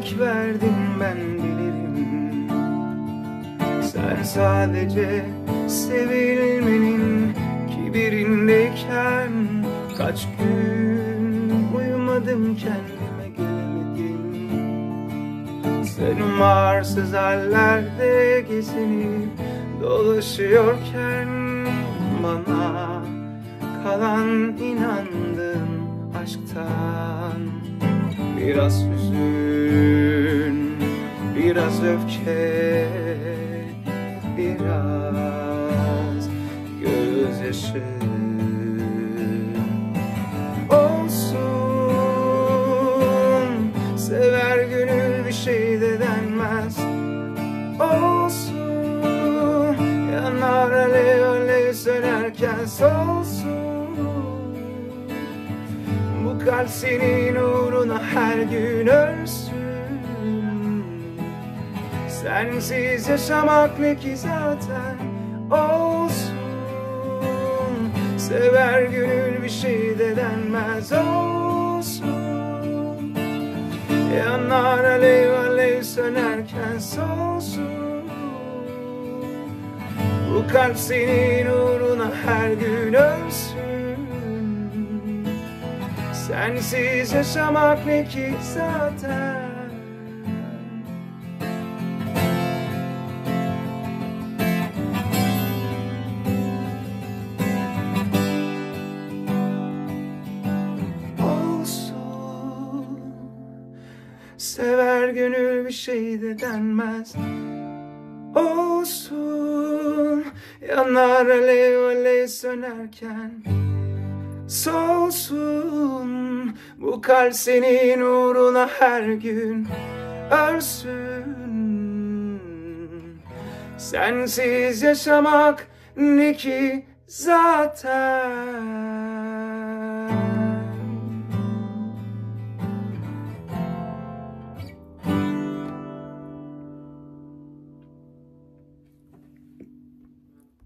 emek verdin ben bilirim. Sen sadece sevilmenin kibirindeyken, kaç gün uyumadım, kendime gelemedim. Sen umarsız hallerde gezinip dolaşıyorken, bana kalan inandığın aşktan. Biraz hüzün, biraz öfke, biraz gözyaşı olsun. Sever gönül bir şey de denmez. Olsun, yanar alev alev sönerken solsun. Bu kalp senin uğruna her gün ölsün. Sensiz yaşamak ne ki zaten. Olsun, sever gönül bir şey de denmez. Olsun, yanar alev alev sönerken solsun. Bu kalp senin uğruna her gün ölsün. Sensiz yaşamak ne ki zaten. Olsun, sever gönül bir şey de denmez. Olsun, yanar alev alev sönerken solsun. Bu kalp senin uğruna her gün ölsün. Sensiz yaşamak ne ki zaten.